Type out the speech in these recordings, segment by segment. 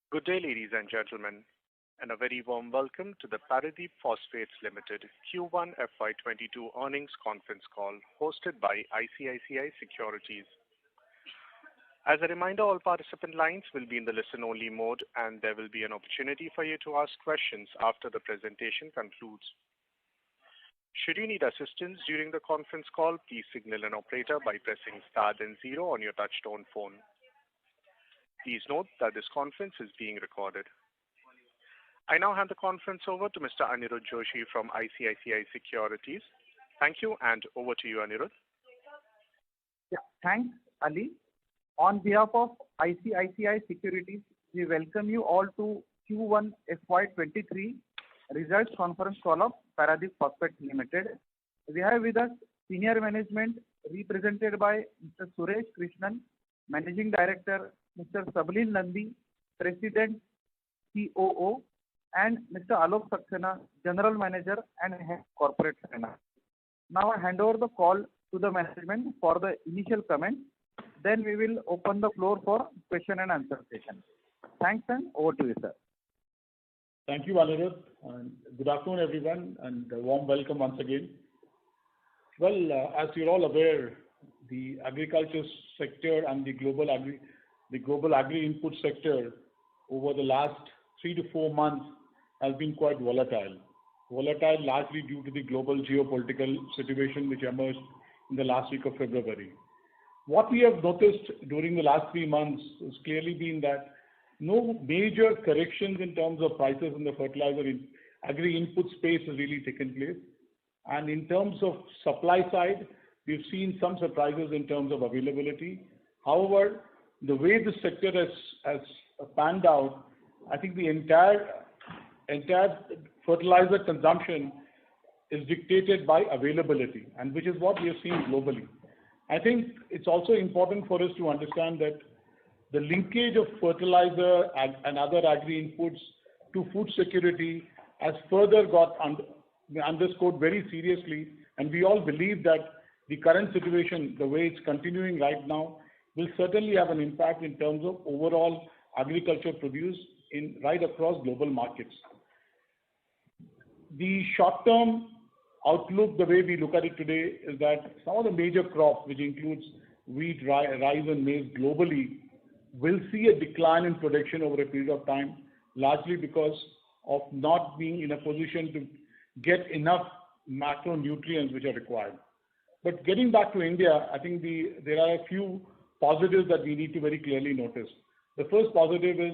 Good day, ladies and gentlemen, and a very warm welcome to the Pradeep Phosphates Limited Q1 FY22 earnings conference call hosted by ICICI Securities. As a reminder, all participant lines will be in the listen-only mode, and there will be an opportunity for you to ask questions after the presentation concludes. Should you need assistance during the conference call, please signal an operator by pressing star then 0 on your touchtone phone. Please note that this conference is being recorded. I now hand the conference over to Mr. Anirudh Joshi from ICICI Securities. Thank you, and over to you, Anirudh. Yeah, thanks, Ali. On behalf of ICICI Securities, we welcome you all to Q1 FY23 results conference call of Pradeep Phosphates Limited. We have with us senior management represented by Mr. Suresh Krishnan, Managing Director, Mr. Sabalin Nandi, President, COO, and Mr. Alok Saxena, General Manager and Head Corporate Finance. Now I hand over the call to the management for the initial comments. Then we will open the floor for question and answer session. Thanks, and over to you, sir. Thank you, Anirudh, and good afternoon, everyone, and a warm welcome once again. Well, as you're all aware, the agriculture sector and the global agri-input sector over the last 3 to 4 months has been quite volatile. Volatile largely due to the global geopolitical situation which emerged in the last week of February. What we have noticed during the last 3 months has clearly been that no major corrections in terms of prices in the fertilizer in agri-input space has really taken place. And in terms of supply side, we've seen some surprises in terms of availability. However, the way the sector has panned out, I think the entire fertilizer consumption is dictated by availability, and which is what we are seeing globally. I think it's also important for us to understand that the linkage of fertilizer and other agri-inputs to food security has further got underscored very seriously, and we all believe that the current situation, the way it's continuing right now, will certainly have an impact in terms of overall agriculture produce right across global markets. The short-term outlook, the way we look at it today, is that some of the major crops, which includes wheat, rice and maize globally, will see a decline in production over a period of time, largely because of not being in a position to get enough macronutrients which are required. But getting back to India, I think there are a few positives that we need to very clearly notice. The first positive is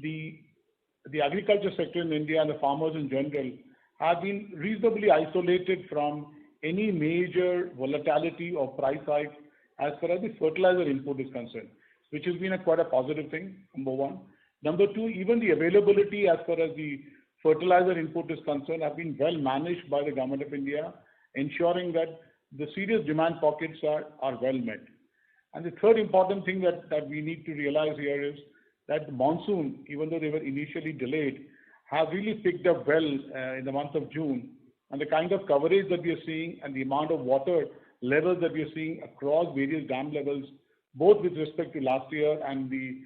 the agriculture sector in India and the farmers in general have been reasonably isolated from any major volatility or price hike as far as the fertilizer input is concerned, which has been quite a positive thing, number one. Number two, even the availability as far as the fertilizer input is concerned have been well managed by the Government of India, ensuring that the serious demand pockets are well met. And the third important thing that we need to realize here is that the monsoon, even though they were initially delayed, have really picked up well in the month of June. And the kind of coverage that we are seeing and the amount of water levels that we are seeing across various dam levels, both with respect to last year and the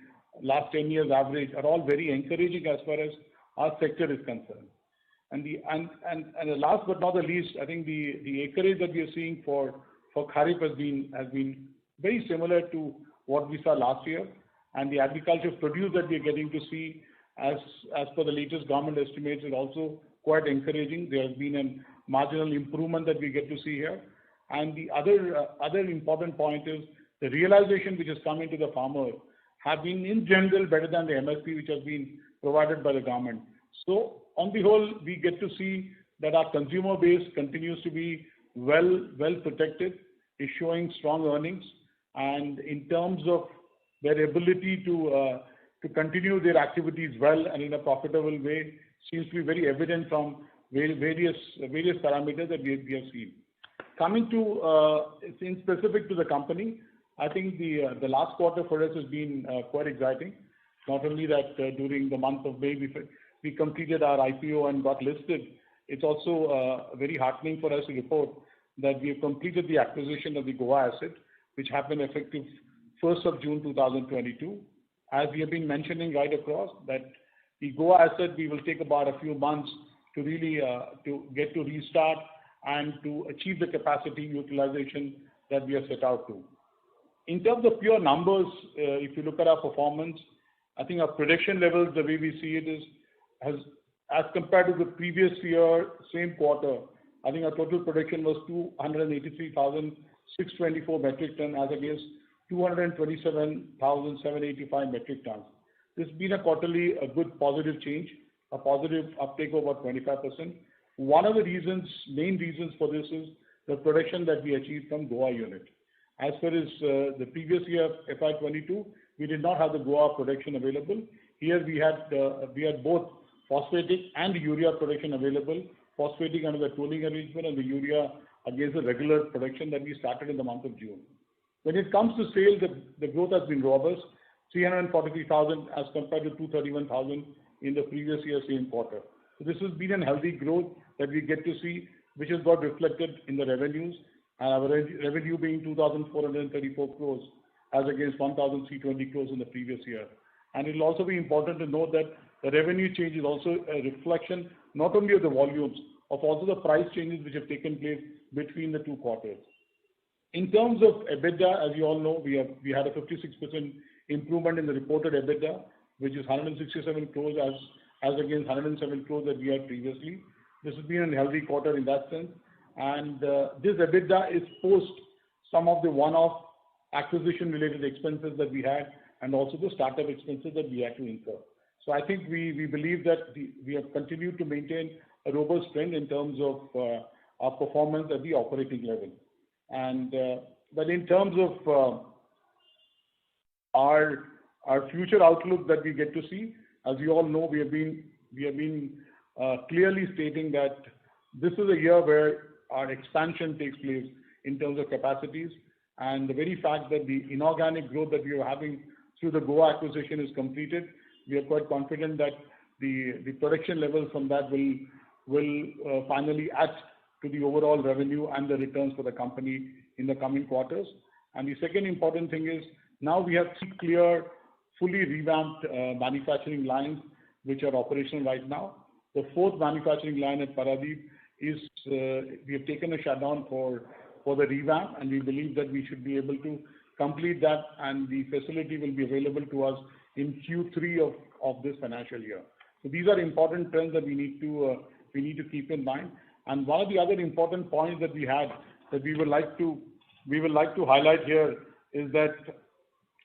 last 10 years average, are all very encouraging as far as our sector is concerned. And the last but not the least, I think the acreage that we are seeing for Kharif has been very similar to what we saw last year, and the agriculture produce that we are getting to see as per the latest government estimates is also quite encouraging. There has been a marginal improvement that we get to see here. And the other important point is the realization which has come into the farmer have been in general better than the MSP which has been provided by the government. So on the whole, we get to see that our consumer base continues to be well protected, is showing strong earnings, and in terms of their ability to continue their activities well and in a profitable way seems to be very evident from various parameters that we have seen. Coming to in specific to the company, I think the last quarter for us has been quite exciting. Not only that during the month of May we completed our IPO and got listed, it's also very heartening for us to report that we have completed the acquisition of the Goa asset, which happened effective 1st of June 2022. as we have been mentioning right across, that the Goa asset, we will take about a few months to really to get to restart and to achieve the capacity utilization that we have set out to. In terms of pure numbers, if you look at our performance, I think our production levels, the way we see it is, as compared to the previous year, same quarter, I think our total production was 283,624 metric ton as against 227,785 metric tons. This has been a good positive change, a positive uptake of about 25%. One of the main reasons for this is the production that we achieved from Goa unit. As far as the previous year, FY22, we did not have the Goa production available. Here we had both phosphatic and urea production available, phosphatic under the tolling arrangement and the urea against the regular production that we started in the month of June. When it comes to sales, the growth has been robust, 343,000 as compared to 231,000 in the previous year same quarter. So this has been a healthy growth that we get to see, which has got reflected in the revenues, and our revenue being 2,434 crores as against 1,320 crores in the previous year. And it will also be important to note that the revenue change is also a reflection not only of the volumes, of also the price changes which have taken place between the two quarters. In terms of EBITDA, as you all know, we had a 56% improvement in the reported EBITDA, which is 167 crores as against 107 crores that we had previously. This has been a healthy quarter in that sense. And this EBITDA is post some of the one-off acquisition related expenses that we had and also the startup expenses that we had to incur. So I think we believe that we have continued to maintain a robust trend in terms of our performance at the operating level. And but in terms of our future outlook that we get to see, as you all know, we have been clearly stating that this is a year where our expansion takes place in terms of capacities, and the very fact that the inorganic growth that we are having through the Goa acquisition is completed, we are quite confident that the production levels from that will finally add to the overall revenue and the returns for the company in the coming quarters. And the second important thing is now we have 3 clear, fully revamped manufacturing lines which are operational right now. The 4th manufacturing line at Pradeep is we have taken a shutdown for the revamp, and we believe that we should be able to complete that, and the facility will be available to us in Q3 of this financial year. So these are important trends that we need to keep in mind. And one of the other important points that we had that we would like to highlight here is that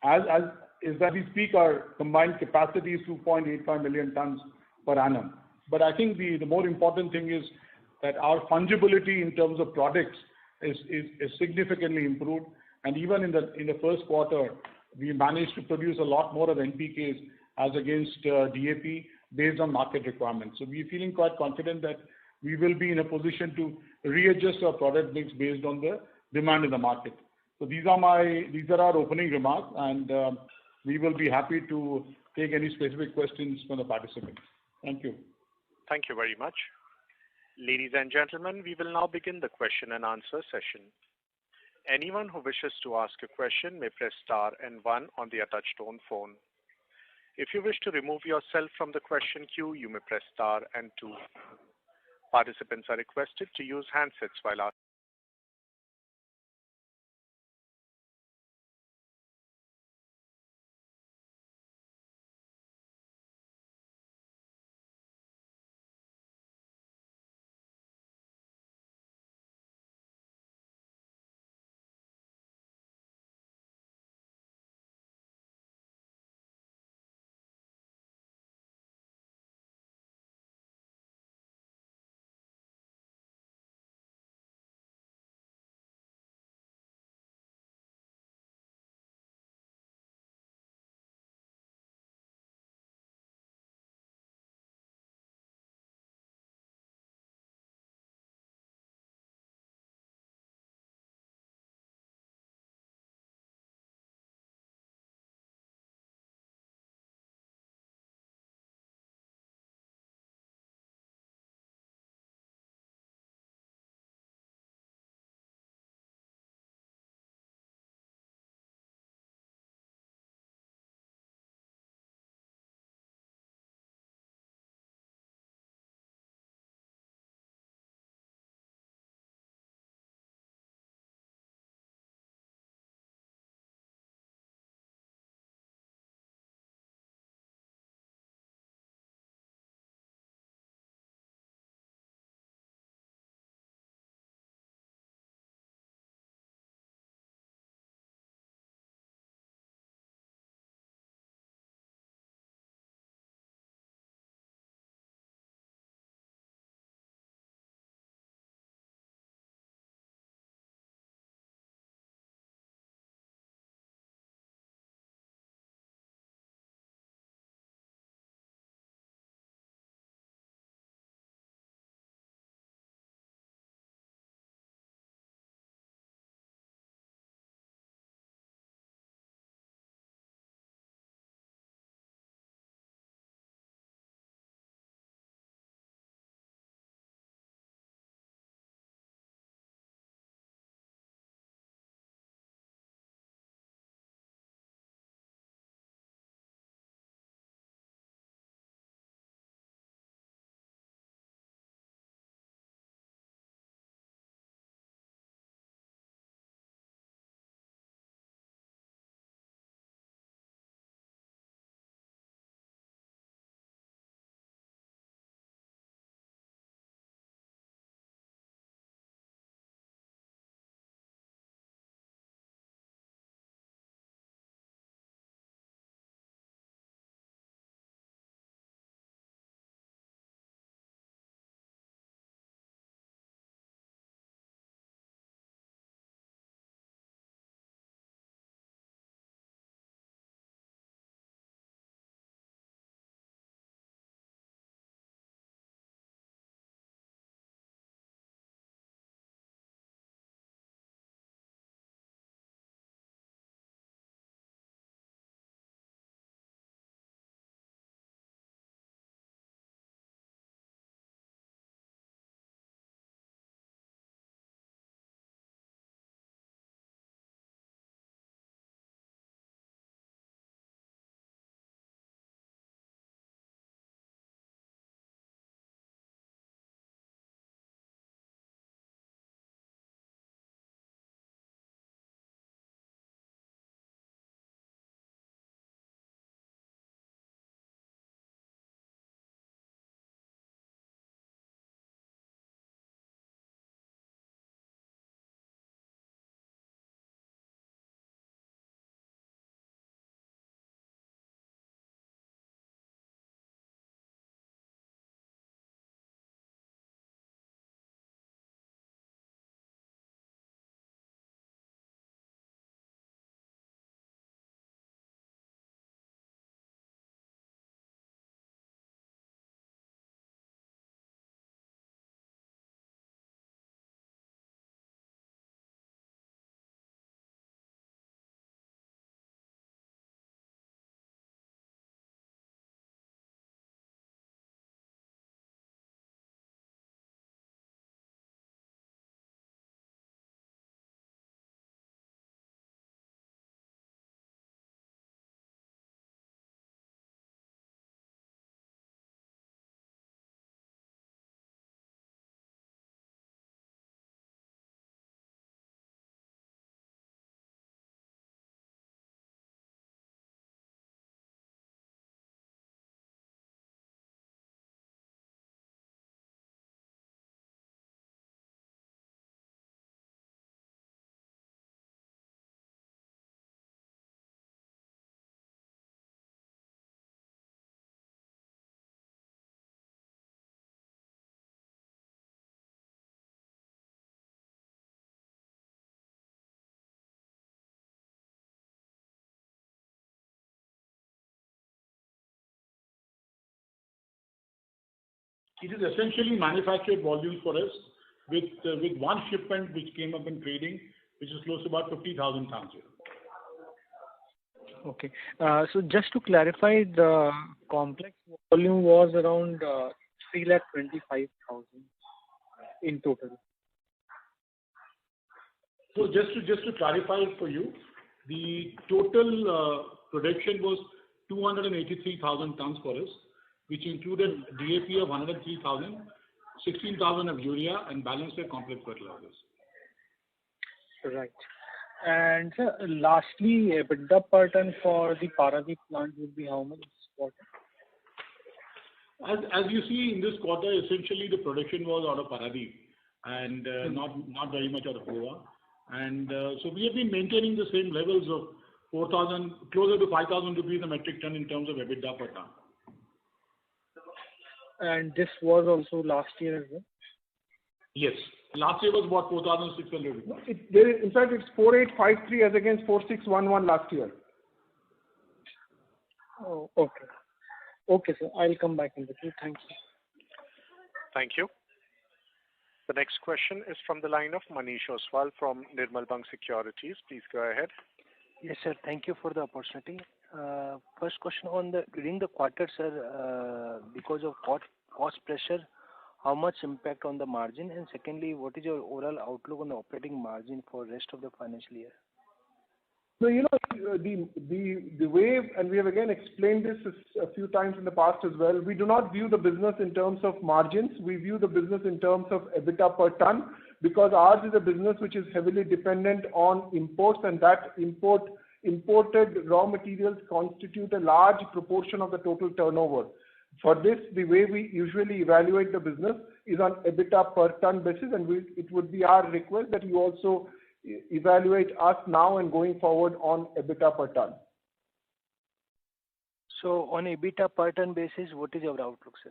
as we speak, our combined capacity is 2.85 million tons per annum. But I think the more important thing is that our fungibility in terms of products is significantly improved. And even in the first quarter, we managed to produce a lot more of NPKs as against DAP based on market requirements. So we're feeling quite confident that we will be in a position to readjust our product mix based on the demand in the market. So these are our opening remarks, and we will be happy to take any specific questions from the participants. Thank you. Thank you very much. Ladies and gentlemen, we will now begin the question and answer session. Anyone who wishes to ask a question may press star and 1 on their touch-tone phone. If you wish to remove yourself from the question queue, you may press star and 2. Participants are requested to use handsets while asking It is essentially manufactured volumes for us with one shipment which came up in trading, which is close to about 50,000 tons here. Okay. So just to clarify, the complex volume was around 325,000 in total. So just to clarify it for you, the total production was 283,000 tons for us, which included DAP of 103,000, 16,000 of urea, and balanced with complex fertilizers. Right. And sir, lastly, EBITDA per ton for the Paradeep plant would be how much this quarter? As you see in this quarter, essentially the production was out of Paradeep and not very much out of Goa. And so we have been maintaining the same levels of 4,000, closer to 5,000 rupees a metric ton in terms of EBITDA per ton. And this was also last year as well? Yes. Last year was about 4,600 rupees. In fact, it's 4,853 as against 4,611 last year. Oh, okay. Okay, sir. I'll come back in the queue. Thank you. Thank you. The next question is from the line of Manish Oswal from Nirmal Bang Securities. Please go ahead. Yes, sir. Thank you for the opportunity. First question on during the quarter, sir, because of cost pressure, how much impact on the margin? And secondly, what is your overall outlook on the operating margin for rest of the financial year? So, the way, and we have again explained this a few times in the past as well, we do not view the business in terms of margins. We view the business in terms of EBITDA per ton, because ours is a business which is heavily dependent on imports, and that imported raw materials constitute a large proportion of the total turnover. For this, the way we usually evaluate the business is on EBITDA per ton basis, and it would be our request that you also evaluate us now and going forward on EBITDA per ton. So on EBITDA per ton basis, what is your outlook, sir?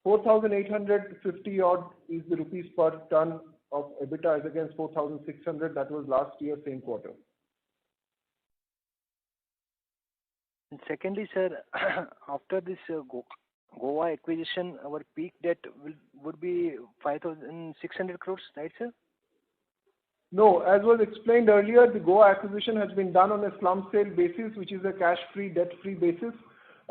4,850 odd is the rupees per ton of EBITDA as against 4,600. That was last year, same quarter. And secondly, sir, after this Goa acquisition, our peak debt would be 5,600 crores, right, sir? No, as was explained earlier, the Goa acquisition has been done on a slump sale basis, which is a cash-free, debt-free basis.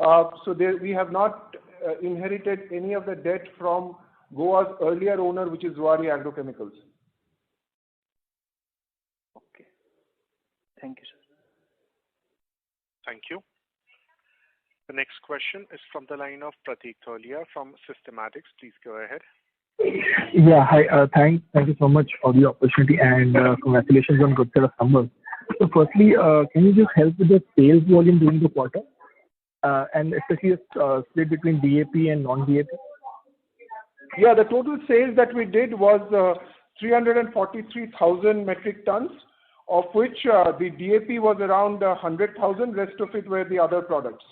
So we have not inherited any of the debt from Goa's earlier owner, which is Zuari Agrochemicals. Okay. Thank you, sir. Thank you. The next question is from the line of Pratik Tholia from Systematics. Please go ahead. Yeah, hi. Thank you so much for the opportunity, and congratulations on good set of numbers. So firstly, can you just help with the sales volume during the quarter, and especially a split between DAP and non-DAP? Yeah, the total sales that we did was 343,000 metric tons, of which the DAP was around 100,000. Rest of it were the other products.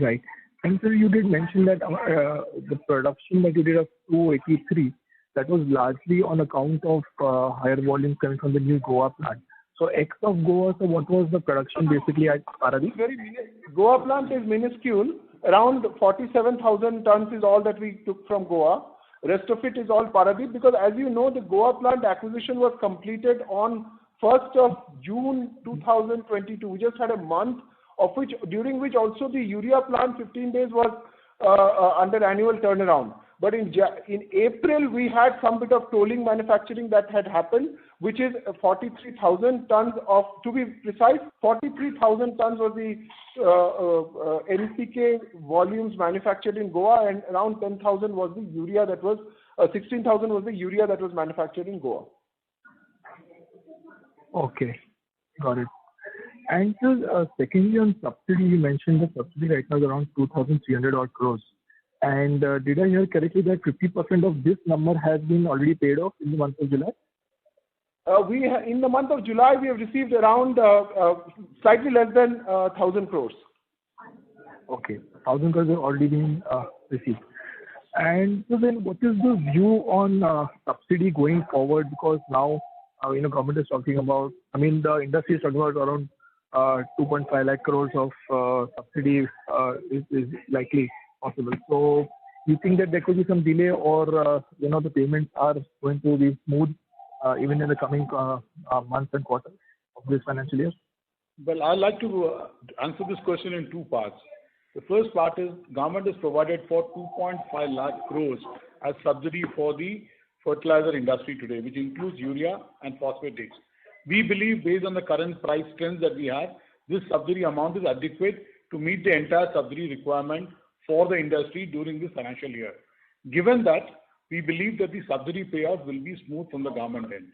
Right. And so you did mention that the production that you did of 283, that was largely on account of higher volumes coming from the new Goa plant. So ex of Goa, so what was the production basically at Paradeep? Goa plant is minuscule. Around 47,000 tons is all that we took from Goa. Rest of it is all Paradeep, because as you know, the Goa plant acquisition was completed on 1st of June 2022. We just had a month during which also the urea plant 15 days was under annual turnaround. But in April, we had some bit of tolling manufacturing that had happened, which is 43,000 tons of, to be precise, 43,000 tons was the NPK volumes manufactured in Goa, and around 10,000 was the urea that was, 16,000 was the urea that was manufactured in Goa. Okay, got it. And so, secondly, on subsidy, you mentioned the subsidy right now is around 2,300 odd crores. And did I hear correctly that 50% of this number has been already paid off in the month of July? In the month of July, we have received around slightly less than 1,000 crores. Okay, 1,000 crores have already been received. And so then, what is the view on subsidy going forward? Because now, government is talking about, the industry is talking about around 2.5 lakh crores of subsidy is likely possible. So, you think that there could be some delay, or the payments are going to be smooth even in the coming months and quarters of this financial year? Well, I'd like to answer this question in two parts. The first part is government has provided for 2.5 lakh crores as subsidy for the fertilizer industry today, which includes urea and phosphatics. We believe, based on the current price trends that we have, this subsidy amount is adequate to meet the entire subsidy requirement for the industry during this financial year. Given that, we believe that the subsidy payout will be smooth from the government end.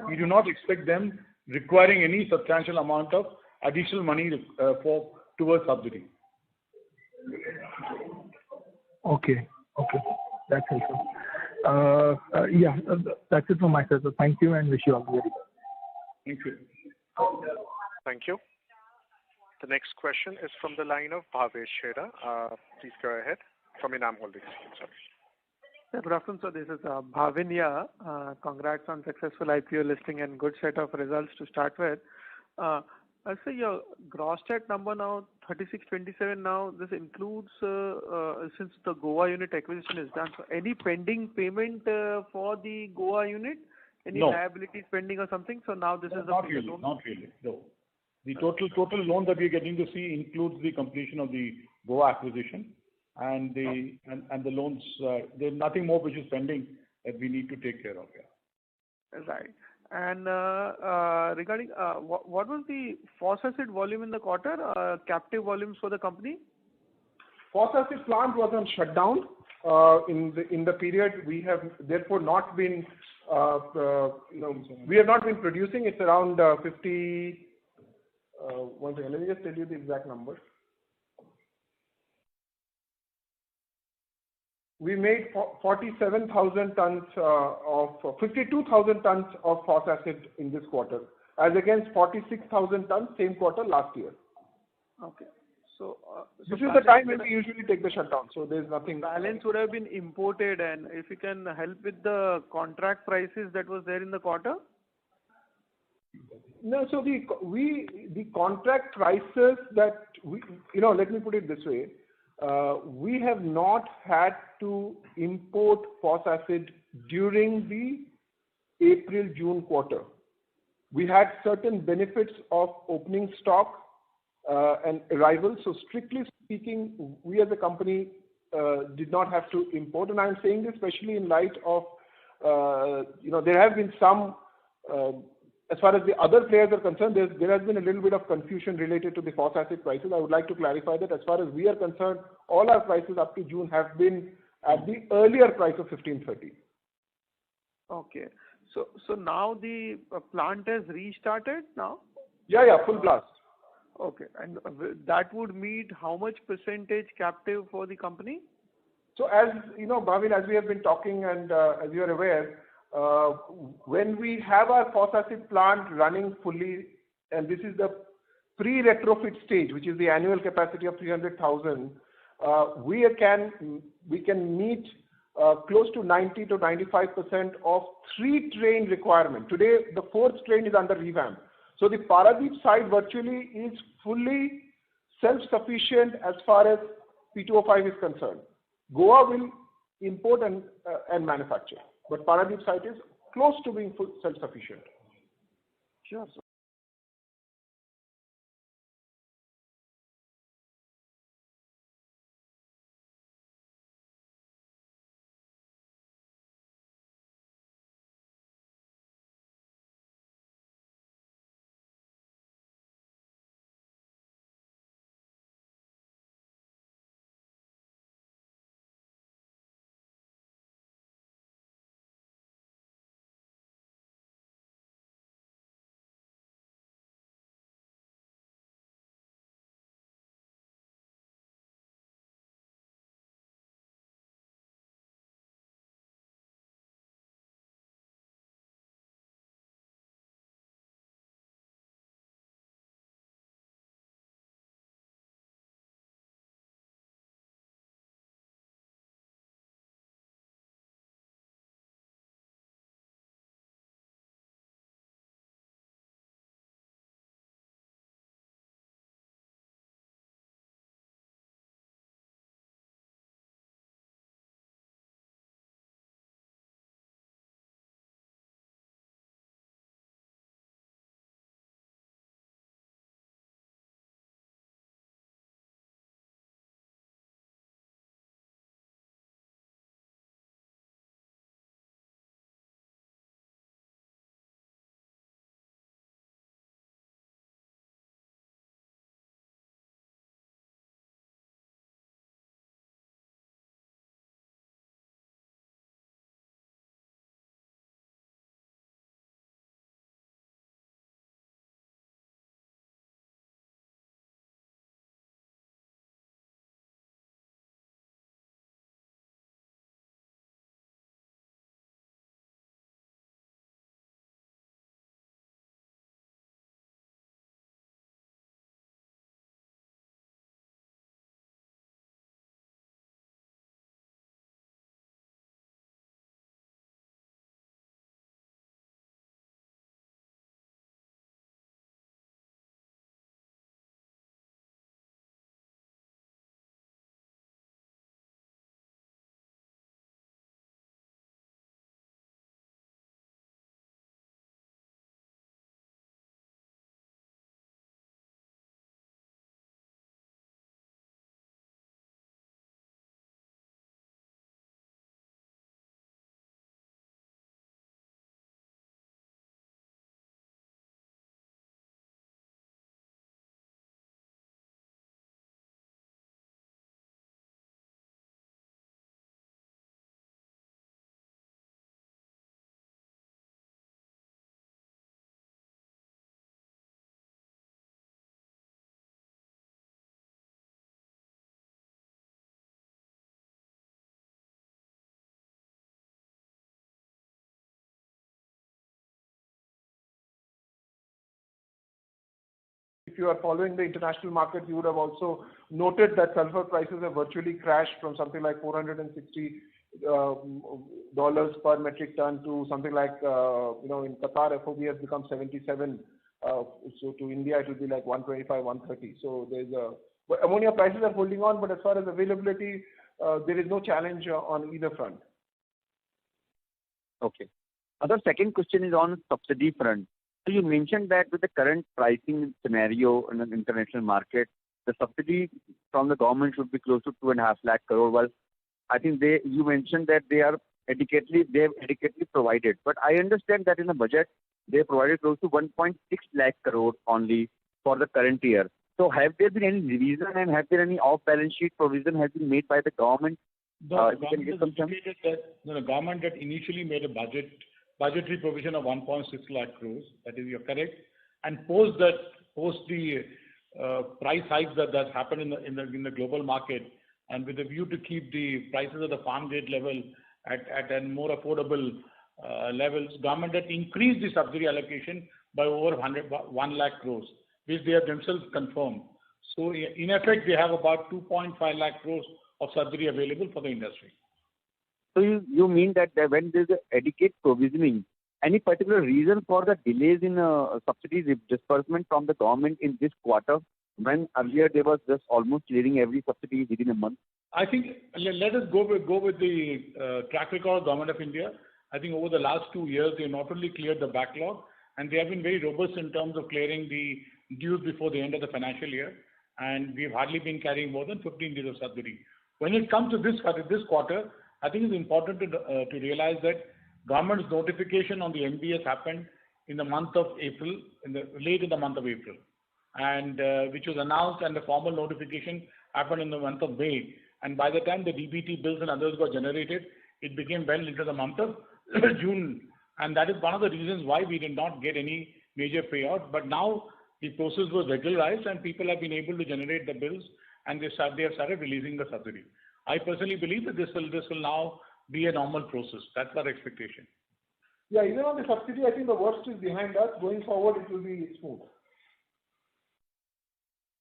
We do not expect them requiring any substantial amount of additional money towards subsidy. Okay. That's helpful. That's it from my side. So thank you and wish you all the very best. Thank you. Thank you. The next question is from the line of Bhavesh Shera. Please go ahead. From Enam Holdings. Sorry. Yeah, good afternoon, sir. This is Bhavin here. Congrats on successful IPO listing and good set of results to start with. I say your gross debt number now 3627. Now this includes since the Goa unit acquisition is done. So any pending payment for the Goa unit? Any liabilities pending or something? So now this is not really. No. The total loan that we're getting to see includes the completion of the Goa acquisition and the loans. There's nothing more which is pending that we need to take care of here. Right. And regarding what was the phosphate volume in the quarter? Captive volumes for the company? Phosphate plant was on shutdown in the period. We have therefore not been we have not been producing. It's around 50. One second, let me just tell you the exact number. We made 47,000 tons of 52,000 tons of phosphate in this quarter, as against 46,000 tons same quarter last year. Okay. So this is the time when we usually take the shutdown. So there's nothing. Balance would have been imported, and if you can help with the contract prices that was there in the quarter. No, so the contract prices that we, let me put it this way. We have not had to import phosphate during the April-June quarter. We had certain benefits of opening stock and arrival. So strictly speaking, we as a company did not have to import. And I'm saying this especially in light of, there have been some, as far as the other players are concerned, there has been a little bit of confusion related to the phosphate prices. I would like to clarify that as far as we are concerned, all our prices up to June have been at the earlier price of 1530. Okay. So now the plant has restarted now? Yeah, full blast. Okay. And that would meet how much percentage captive for the company? So as Bhavin, as we have been talking and as you are aware, when we have our phosphate plant running fully, and this is the pre-retrofit stage, which is the annual capacity of 300,000, we can meet close to 90 to 95% of 3-train requirement. Today, the 4th train is under revamp. So the Paradeep site virtually is fully self-sufficient as far as P2O5 is concerned. Goa will import and manufacture, but Paradeep site is close to being full self-sufficient. Sure, sir. if you are following the international market, you would have also noted that sulfur prices have virtually crashed from something like $460 per metric ton to something like, in Qatar, FOB has become 77. So to India, it will be like 125, 130. So but ammonia prices are holding on, but as far as availability, there is no challenge on either front. Okay. Other second question is on subsidy front. So you mentioned that with the current pricing scenario in the international market, the subsidy from the government should be close to 2.5 lakh crore. Well, I think you mentioned that they have adequately provided. But I understand that in the budget, they provided close to 1.6 lakh crore only for the current year. So have there been any revision and have there any off-balance sheet provision has been made by the government? The government had initially made a budgetary provision of 1.6 lakh crores. That is, you're correct. And post the price hikes that happened in the global market, and with a view to keep the prices at the farm gate level at a more affordable levels, government had increased the subsidy allocation by over 1 lakh crores, which they have themselves confirmed. So in effect, they have about 2.5 lakh crores of subsidy available for the industry. So you mean that when there is adequate provisioning, any particular reason for the delays in subsidies disbursement from the government in this quarter, when earlier they was just almost clearing every subsidy within a month? I think let us go with the track record of Government of India. I think over the last 2 years, they not only cleared the backlog, and they have been very robust in terms of clearing the dues before the end of the financial year. And we've hardly been carrying more than 15 days of subsidy. When it comes to this quarter, I think it's important to realize that government's notification on the NBS happened in the month of April, late in the month of April, and which was announced, and the formal notification happened in the month of May. And by the time the DBT bills and others got generated, it became well into the month of June. And that is one of the reasons why we did not get any major payout. But now the process was regularized and people have been able to generate the bills, and they have started releasing the subsidy. I personally believe that this will now be a normal process. That's our expectation. Yeah, even on the subsidy, I think the worst is behind us. Going forward, it will be smooth.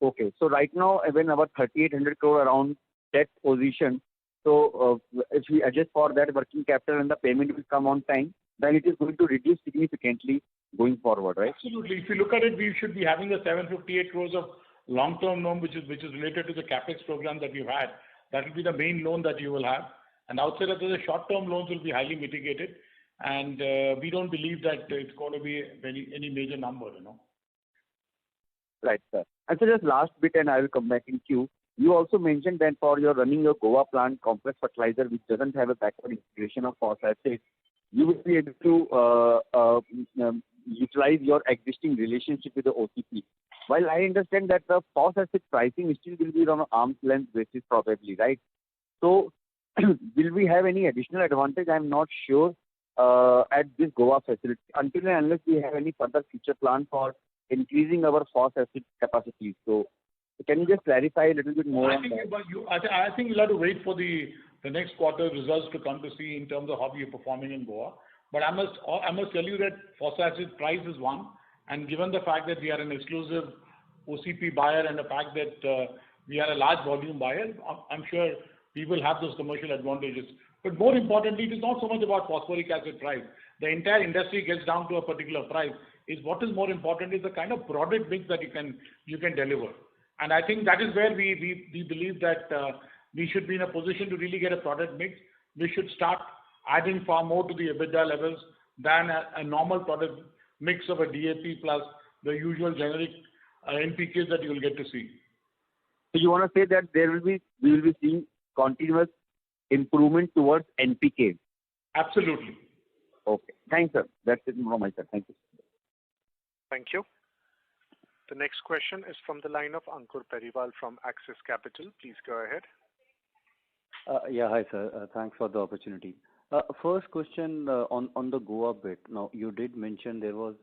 Okay, so right now, when our 3,800 crore around debt position, so if we adjust for that working capital and the payment will come on time, then it is going to reduce significantly going forward, right? Absolutely. If you look at it, we should be having a 758 crores of long-term loan, which is related to the capex program that we've had. That will be the main loan that you will have. And outside of the short-term loans will be highly mitigated. And we don't believe that it's going to be any major number, Right, sir. And so just last bit, and I will come back in queue. You also mentioned that for your running your Goa plant complex fertilizer, which doesn't have a backward integration of phosphates, you will be able to utilize your existing relationship with the OCP. While I understand that the phosphate pricing still will be on an arm's length basis probably, right? So will we have any additional advantage? I'm not sure at this Goa facility until and unless we have any further future plan for increasing our phosphate capacity. So can you just clarify a little bit more on that? I think you'll have to wait for the next quarter results to come to see in terms of how we are performing in Goa. But I must tell you that phosphate price is one, and given the fact that we are an exclusive OCP buyer and the fact that we are a large volume buyer, I'm sure we will have those commercial advantages. But more importantly, it is not so much about phosphoric acid price. The entire industry gets down to a particular price. What is more important is the kind of product mix that you can deliver. And I think that is where we believe that we should be in a position to really get a product mix. We should start adding far more to the EBITDA levels than a normal product mix of a DAP plus the usual generic NPKs that you will get to see. So you want to say that we will be seeing continuous improvement towards NPK? Absolutely. Okay. Thanks, sir. That's it from my side. Thank you. Thank you. The next question is from the line of Ankur Periwal from Axis Capital. Please go ahead. Yeah, hi, sir. Thanks for the opportunity. First question on the Goa bit. Now, you did mention there was,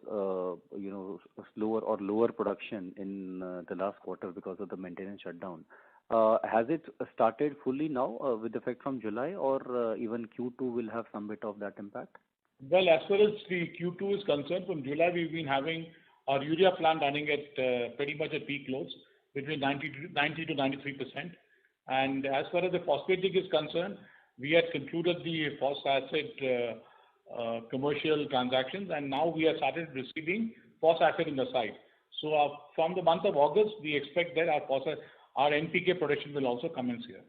slower or lower production in the last quarter because of the maintenance shutdown. Has it started fully now with effect from July, or even Q2 will have some bit of that impact? Well, as far as the Q2 is concerned, from July we've been having our urea plant running at pretty much at peak loads, between 90 to 93%. And as far as the phosphatic is concerned, we had concluded the phosphate commercial transactions, and now we have started receiving phosphate in the site. So from the month of August, we expect that our NPK production will also commence here.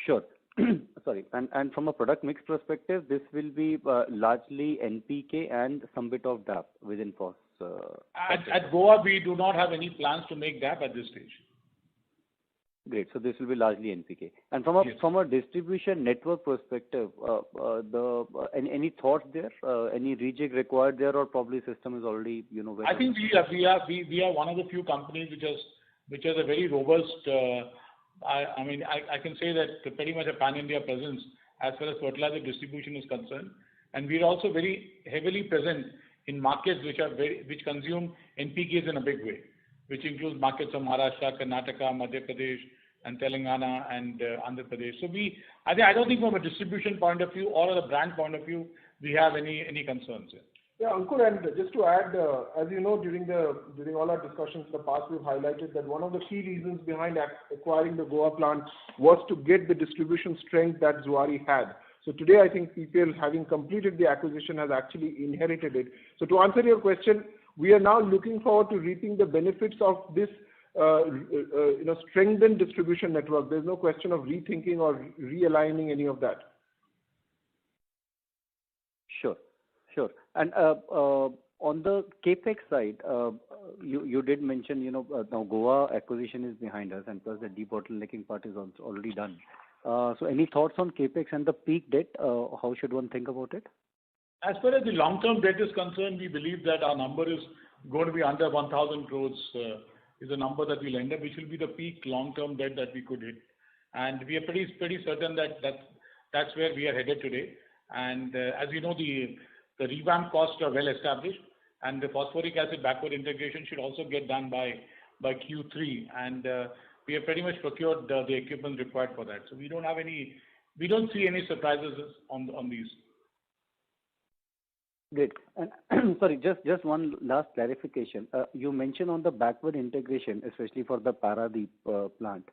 Sure. Sorry. And from a product mix perspective, this will be largely NPK and some bit of DAP within phos. At Goa, we do not have any plans to make DAP at this stage. Great. So this will be largely NPK. And from a distribution network perspective, any thoughts there? Any rejig required there, or probably system is already very... I think we are one of the few companies which has a very robust. I can say that pretty much a pan-India presence as far as fertilizer distribution is concerned, and we are also very heavily present in markets which consume NPKs in a big way, which includes markets of Maharashtra, Karnataka, Madhya Pradesh, and Telangana and Andhra Pradesh. So I don't think from a distribution point of view or a brand point of view we have any concerns here. Yeah, Ankur, and just to add, as you know, during all our discussions in the past, we've highlighted that one of the key reasons behind acquiring the Goa plant was to get the distribution strength that Zuari had. So today, I think PPL, having completed the acquisition, has actually inherited it. So to answer your question, we are now looking forward to reaping the benefits of this strengthened distribution network. There's no question of rethinking or realigning any of that. Sure. And on the capex side, you did mention now Goa acquisition is behind us, and plus the debottlenecking part is also already done. So any thoughts on capex and the peak debt? How should one think about it? As far as the long-term debt is concerned, we believe that our number is going to be under 1,000 crores. Is a number that we'll end up, which will be the peak long-term debt that we could hit, and we are pretty certain that that's where we are headed today. And as you know, the revamp costs are well established, and the phosphoric acid backward integration should also get done by Q3, and we have pretty much procured the equipment required for that. So we don't see any surprises on these. Great. And sorry, just one last clarification. You mentioned on the backward integration, especially for the Paradeep plant.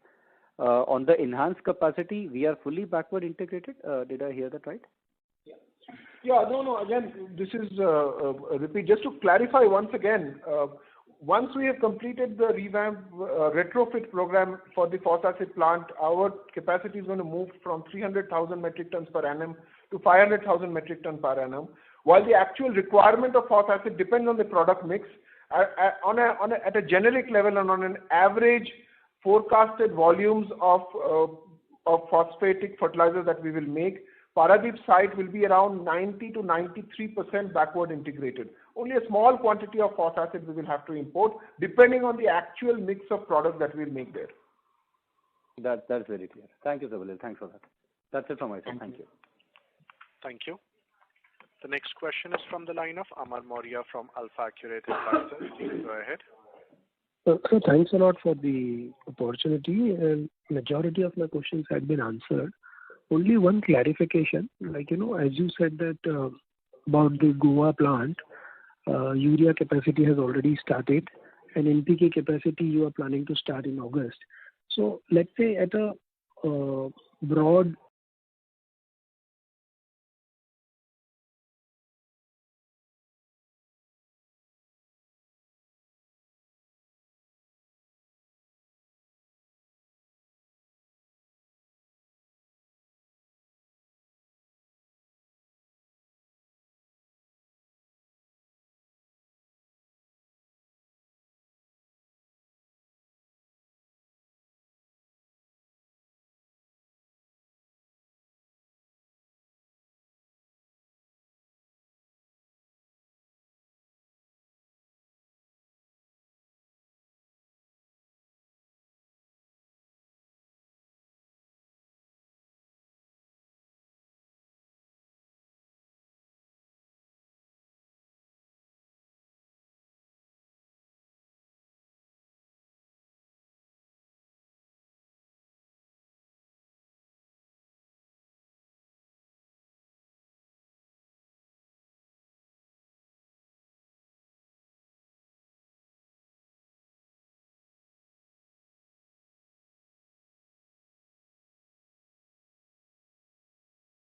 On the enhanced capacity, we are fully backward integrated. Did I hear that right? Yeah, no. Again, this is repeat. Just to clarify once again, once we have completed the revamp retrofit program for the phosphate plant, our capacity is going to move from 300,000 metric tons per annum to 500,000 metric tons per annum. While the actual requirement of phosphate depends on the product mix, at a generic level and on an average forecasted volumes of phosphatic fertilizer that we will make, Paradeep site will be around 90 to 93% backward integrated. Only a small quantity of phosphate we will have to import, depending on the actual mix of product that we'll make there. That's very clear. Thank you, Sabalil. Thanks for that. That's it from my side. Thank you. Thank you. The next question is from the line of Amar Maurya from Alpha Accurate Advisors. Please go ahead. So thanks a lot for the opportunity, and majority of my questions had been answered. Only one clarification, as you said that about the Goa plant, urea capacity has already started, and NPK capacity you are planning to start in August. So let's say at a broad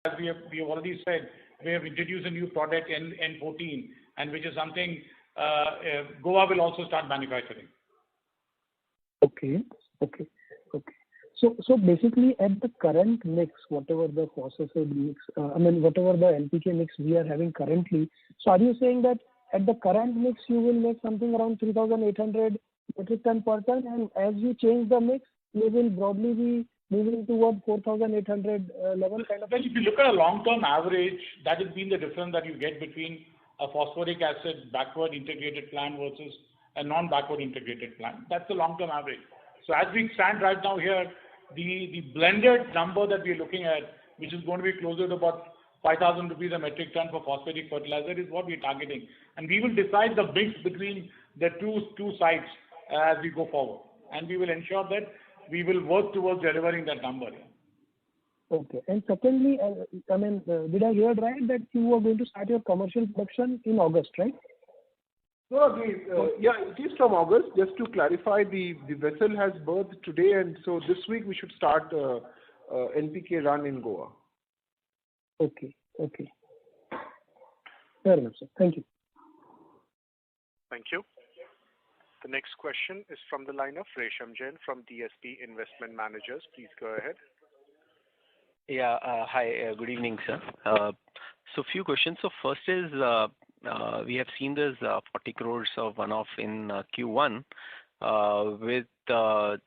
as we have already said, we have introduced a new product N14, and which is something Goa will also start manufacturing. Okay. So basically, at the current mix, whatever the phosphate mix, whatever the NPK mix we are having currently, so are you saying that at the current mix, you will make something around 3,800 metric ton per ton, and as you change the mix, you will broadly be moving toward 4,800 level kind of? Well, if you look at a long-term average, that has been the difference that you get between a phosphoric acid backward integrated plant versus a non-backward integrated plant. That's the long-term average. So as we stand right now here, the blended number that we're looking at, which is going to be closer to about 5,000 rupees a metric ton for phosphatic fertilizer, is what we're targeting. And we will decide the mix between the two sites as we go forward. And we will ensure that we will work towards delivering that number. Okay. And secondly, did I hear right that you are going to start your commercial production in August, right? No, it is from August. Just to clarify, the vessel has berthed today, and so this week we should start NPK run in Goa. Okay. Fair enough, sir. Thank you. Thank you. The next question is from the line of Resham Jain from DSP Investment Managers. Please go ahead. Yeah. Hi. Good evening, sir. So few questions. So first is, we have seen this 40 crores of one-off in Q1 with the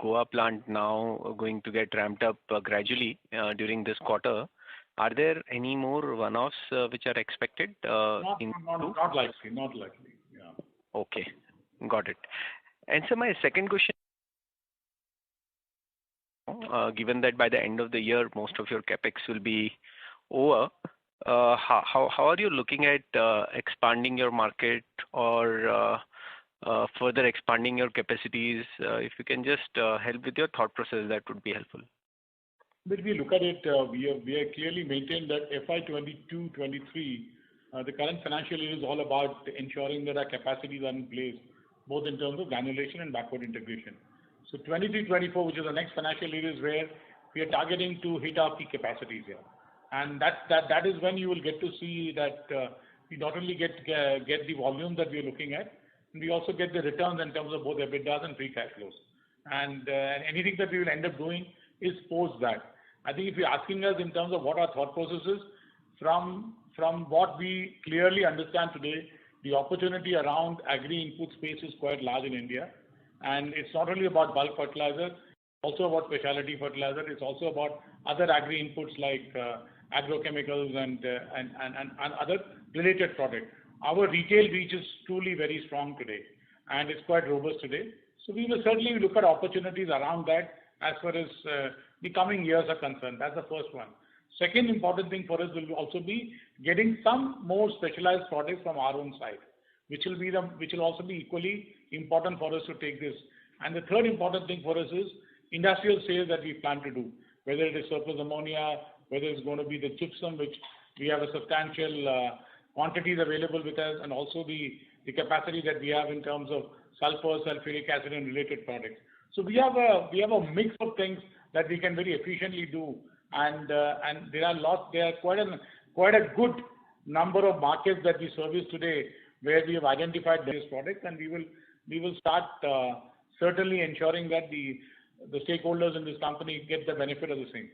Goa plant now going to get ramped up gradually during this quarter. Are there any more one-offs which are expected? Not likely. Yeah. Okay, got it. And so my second question, given that by the end of the year most of your capex will be over, how are you looking at expanding your market or further expanding your capacities? If you can just help with your thought process, that would be helpful. But if we look at it, we are clearly maintained that FY22-23, the current financial year is all about ensuring that our capacities are in place, both in terms of granulation and backward integration. So 23-24, which is the next financial year, is where we are targeting to hit our peak capacities here. And that is when you will get to see that we not only get the volume that we are looking at, and we also get the returns in terms of both EBITDAs and free cash flows. And anything that we will end up doing is post that. I think if you're asking us in terms of what our thought process is, from what we clearly understand today, the opportunity around agri-input space is quite large in India. And it's not only about bulk fertilizer, it's also about specialty fertilizer. It's also about other agri-inputs like agrochemicals and other related products. Our retail reach is truly very strong today, and it's quite robust today. So we will certainly look at opportunities around that as far as the coming years are concerned. That's the first one. Second important thing for us will also be getting some more specialized products from our own side, which will also be equally important for us to take this. And the third important thing for us is industrial sales that we plan to do, whether it is surplus ammonia, whether it's going to be the gypsum, which we have a substantial quantities available with us, and also the capacity that we have in terms of sulfur, sulfuric acid, and related products. So we have a mix of things that we can very efficiently do, and there are quite a good number of markets that we service today where we have identified these products, and we will start certainly ensuring that the stakeholders in this company get the benefit of the same.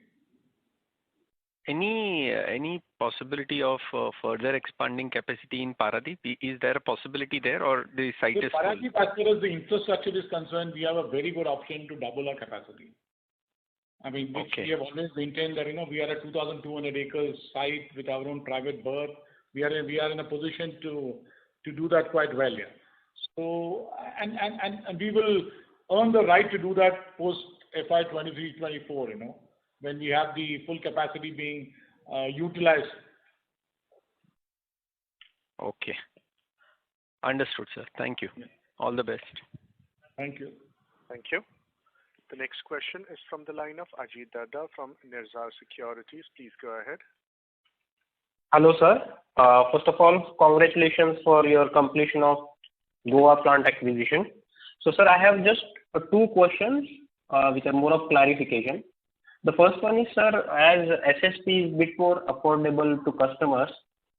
Any possibility of further expanding capacity in Paradeep? Is there a possibility there, or the site is full? Paradeep, as far as the infrastructure is concerned, we have a very good option to double our capacity. I mean, which we have always maintained that we are a 2,200 acres site with our own private berth. We are in a position to do that quite well here. So and we will earn the right to do that post FY23-24. When we have the full capacity being utilized. Okay. Understood, sir. Thank you. Yeah. All the best. Thank you. Thank you. The next question is from the line of Ajit Dada from Nirzar Securities. Please go ahead. Hello, sir. First of all, congratulations for your completion of Goa plant acquisition. So, sir, I have just two questions which are more of clarification. The first one is, sir, as SSP is bit more affordable to customers,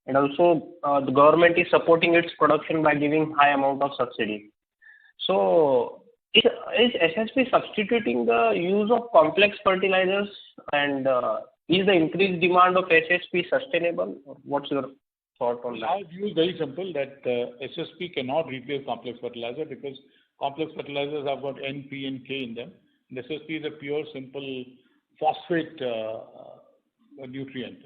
and also the government is supporting its production by giving high amount of subsidy. So is SSP substituting the use of complex fertilizers, and is the increased demand of SSP sustainable? What's your thought on that? Our view is very simple, that SSP cannot replace complex fertilizer, because complex fertilizers have got N, P and K in them. And SSP is a pure, simple phosphate nutrient,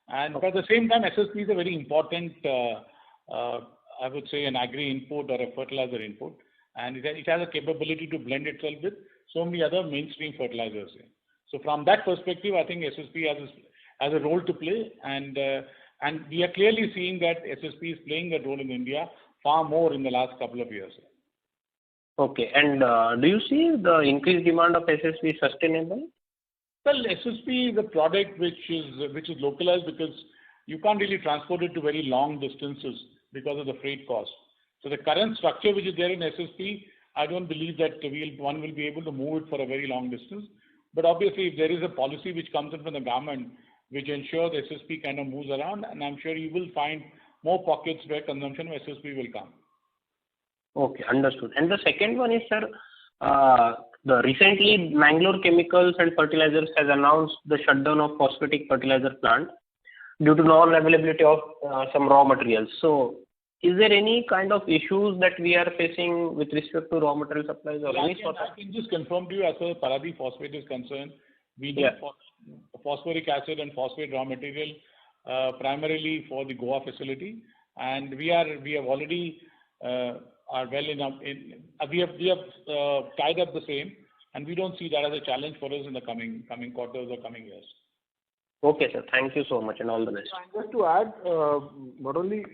And but at the same time, SSP is a very important, I would say, an agri input or a fertilizer input. And it has a capability to blend itself with so many other mainstream fertilizers. So from that perspective, I think SSP has a role to play, and we are clearly seeing that SSP is playing a role in India far more in the last couple of years. Okay, and do you see the increased demand of SSP sustainable? Well, SSP is a product which is localized, because you can't really transport it to very long distances because of the freight cost. So the current structure which is there in SSP, I don't believe that one will be able to move it for a very long distance. But obviously, if there is a policy which comes in from the government which ensures SSP kind of moves around, and I'm sure you will find more pockets where consumption of SSP will come. Okay, understood. And the second one is, sir, the recently Mangalore Chemicals and Fertilizers has announced the shutdown of phosphatic fertilizer plant due to non-availability of some raw materials. So is there any kind of issues that we are facing with respect to raw material supplies or any sort of? I can just confirm to you, as far as Pradeep Phosphates is concerned, we need phosphoric acid and phosphate raw material primarily for the Goa facility, and we have already are well enough we have tied up the same, and we don't see that as a challenge for us in the coming quarters or coming years. Okay, sir. Thank you so much, and all the best. Just to add, not only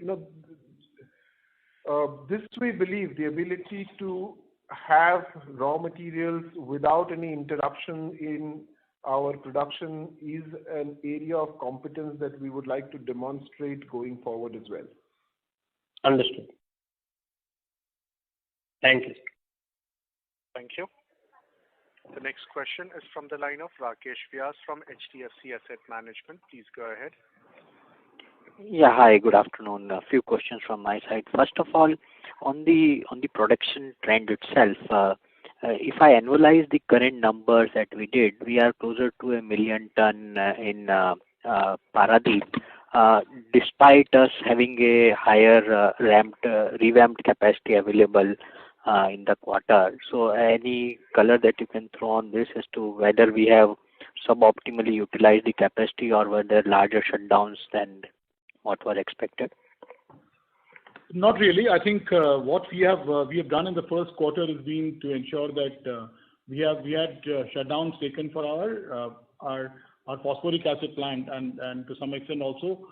this, we believe the ability to have raw materials without any interruption in our production is an area of competence that we would like to demonstrate going forward as well. Understood. Thank you. Thank you. The next question is from the line of Rakesh Vyas from HDFC Asset Management. Please go ahead. Yeah, hi, good afternoon. A few questions from my side. First of all, on the production trend itself, if I annualize the current numbers that we did, we are closer to 1 million ton in Paradeep, despite us having a higher revamped capacity available in the quarter. So any color that you can throw on this as to whether we have suboptimally utilized the capacity or were there larger shutdowns than what was expected? Not really. I think what we have done in the first quarter has been to ensure that we had shutdowns taken for our phosphoric acid plant and to some extent also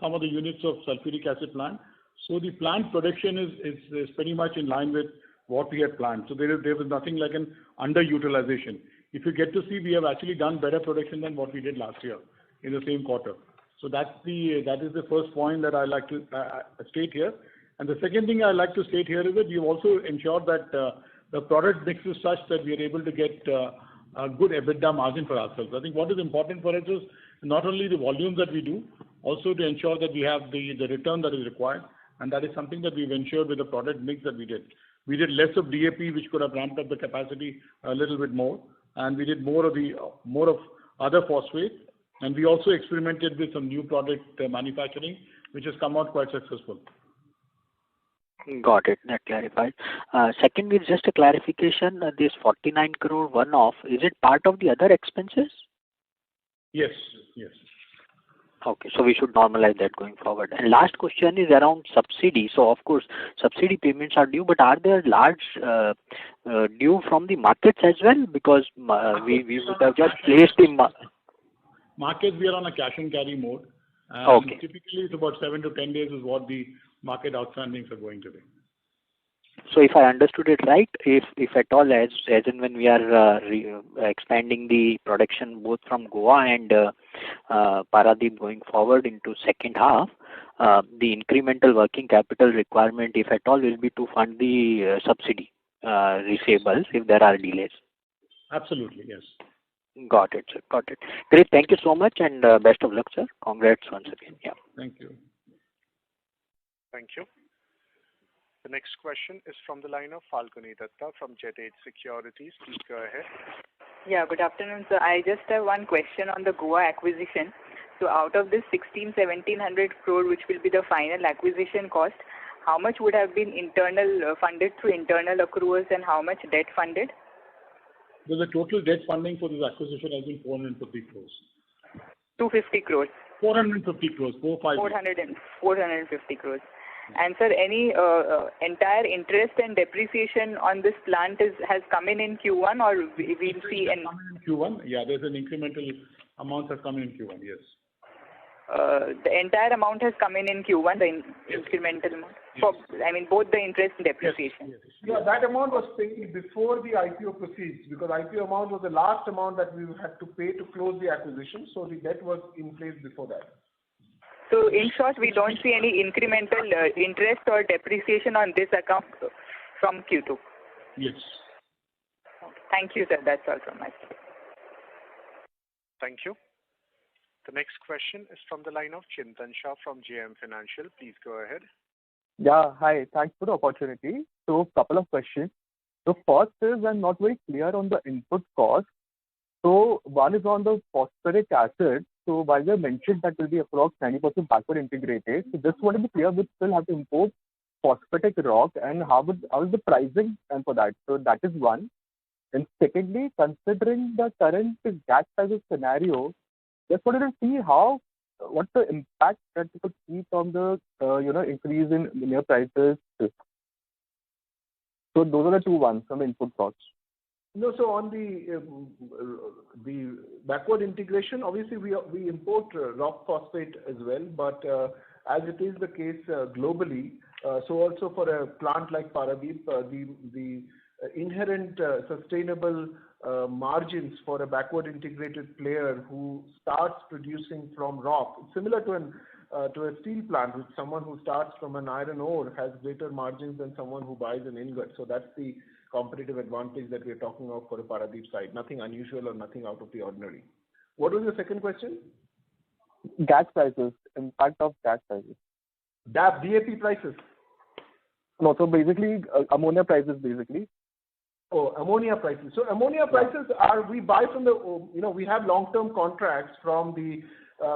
some of the units of sulfuric acid plant. So the plant production is pretty much in line with what we had planned. So there was nothing like an underutilization. If you get to see, we have actually done better production than what we did last year in the same quarter. So that is the first point that I like to state here. And the second thing I like to state here is that we also ensured that the product mix is such that we are able to get a good EBITDA margin for ourselves. I think what is important for us is not only the volumes that we do, also to ensure that we have the return that is required, and that is something that we've ensured with the product mix that we did. We did less of DAP, which could have ramped up the capacity a little bit more, and we did more of other phosphate, and we also experimented with some new product manufacturing, which has come out quite successful. Got it. That clarifies. Second is just a clarification. This 49 crore one-off, is it part of the other expenses? Yes. Okay, so we should normalize that going forward. And last question is around subsidy. So of course, subsidy payments are due, but are there large due from the markets as well? Because we would have just placed the markets. We are on a cash and carry mode. Okay. Typically, it's about 7 to 10 days is what the market outstandings are going to be. So if I understood it right, if at all, as and when we are expanding the production both from Goa and Paradeep going forward into second half, the incremental working capital requirement, if at all, will be to fund the subsidy receivables if there are delays. Absolutely, yes. Got it, sir. Got it. Great. Thank you so much, and best of luck, sir. Congrats once again. Yeah. Thank you. Thank you. The next question is from the line of Falguni Datta from Jet Age Securities. Please go ahead. Yeah, good afternoon, sir. I just have one question on the Goa acquisition. So out of this 1700 crore, which will be the final acquisition cost, how much would have been internal funded through internal accruals and how much debt funded? So the total debt funding for this acquisition has been 450 crores. 250 crores. 450 crores. 450 crores. And sir, any entire interest and depreciation on this plant has come in Q1, or we'll see in Q1? Yeah, there's an incremental amount has come in Q1. Yes. The entire amount has come in Q1, the incremental amount. Yes. For, I mean, both the interest and depreciation. Yes. Yeah, that amount was paid before the IPO proceeds, because IPO amount was the last amount that we had to pay to close the acquisition. So the debt was in place before that. So in short, we don't see any incremental interest or depreciation on this account from Q2. Yes. Thank you, sir. That's all from my side. Thank you. The next question is from the line of Chintan Shah from JM Financial. Please go ahead. Yeah, hi. Thanks for the opportunity. So, couple of questions. The first is, I'm not very clear on the input cost. So, one is on the phosphoric acid. So, while you mentioned that will be approx 90% backward integrated, so just want to be clear, we still have to import phosphatic rock, and how is the pricing and for that? So, that is one. And secondly, considering the current gas prices scenario, just wanted to see what's the impact that you could see from the increase in linear prices. So those are the two ones from the input costs. No, so on the backward integration, obviously we import rock phosphate as well, but as it is the case globally, so also for a plant like Paradeep, the inherent sustainable margins for a backward integrated player who starts producing from rock, similar to a steel plant, with someone who starts from an iron ore has greater margins than someone who buys an ingot. So that's the competitive advantage that we're talking of for a Paradeep side. Nothing unusual or nothing out of the ordinary. What was your second question? Gas prices, impact of gas prices. DAP prices? No, so basically ammonia prices basically. Oh, ammonia prices. So ammonia prices are, we buy from the, we have long-term contracts from the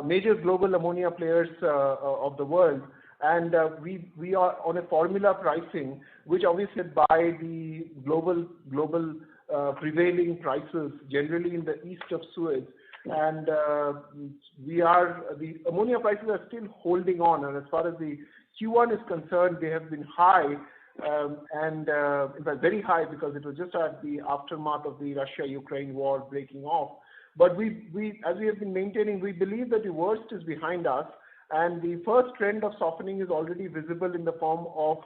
major global ammonia players of the world. And we are on a formula pricing, which obviously by the global prevailing prices, generally in the east of Suez. And the ammonia prices are still holding on. And as far as the Q1 is concerned, they have been high. In fact very high, because it was just at the aftermath of the Russia-Ukraine war breaking off. But we as we have been maintaining, we believe that the worst is behind us, and the first trend of softening is already visible in the form of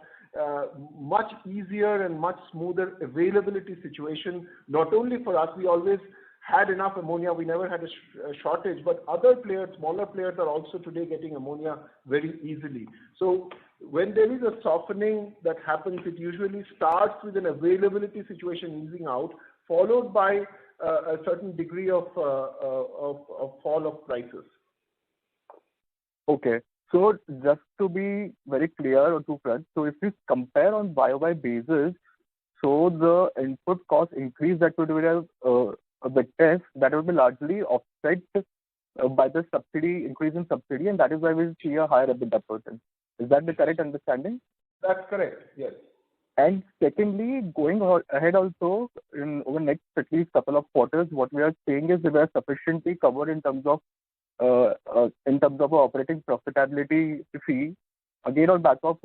much easier and much smoother availability situation. Not only for us, we always had enough ammonia, we never had a shortage, but other players, smaller players are also today getting ammonia very easily. So when there is a softening that happens, it usually starts with an availability situation easing out, followed by a certain degree of fall of prices. Okay. So just to be very clear on two fronts, so if you compare on YOY basis, so the input cost increase that would be a witness, that will be largely offset by the subsidy, increase in subsidy, and that is why we see a higher EBITDA %. Is that the correct understanding? That's correct, yes. And secondly, going ahead also, over next at least couple of quarters, what we are saying is we are sufficiently covered in terms of our operating profitability fee, again on back of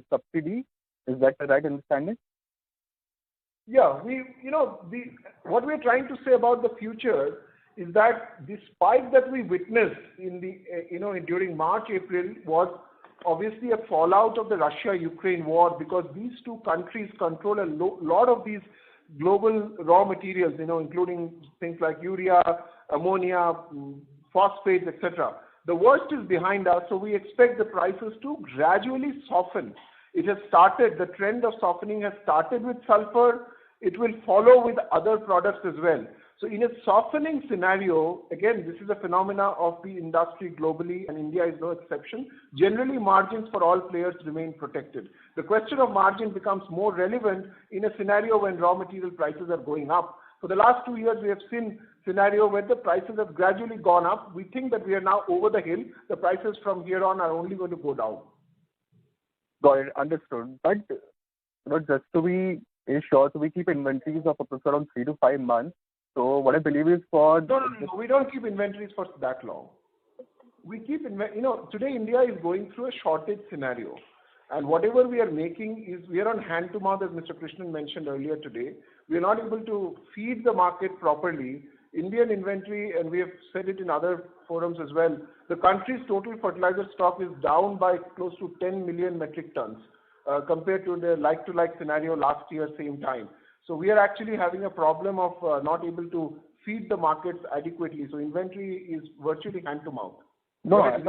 subsidy. Is that the right understanding? Yeah, what we're trying to say about the future is that the spike that we witnessed in during March, April was obviously a fallout of the Russia-Ukraine war, because these two countries control a lot of these global raw materials, including things like urea, ammonia, phosphates, etc. The worst is behind us, so we expect the prices to gradually soften. It has started, the trend of softening has started with sulfur. It will follow with other products as well. So in a softening scenario, again, this is a phenomena of the industry globally, and India is no exception. Generally, margins for all players remain protected. The question of margin becomes more relevant in a scenario when raw material prices are going up. For the last 2 years, we have seen scenario where the prices have gradually gone up. We think that we are now over the hill. The prices from here on are only going to go down. Got it. Understood. But just to be sure, so we keep inventories of around 3 to 5 months. So what I believe is for... No, we don't keep inventories for that long. We keep, today India is going through a shortage scenario. And whatever we are making is, we are on hand to mouth, as Mr. Krishnan mentioned earlier today. We are not able to feed the market properly. Indian inventory, and we have said it in other forums as well, the country's total fertilizer stock is down by close to 10 million metric tons compared to the like-to-like scenario last year, same time. So we are actually having a problem of not able to feed the markets adequately. So inventory is virtually hand to mouth. No, I'm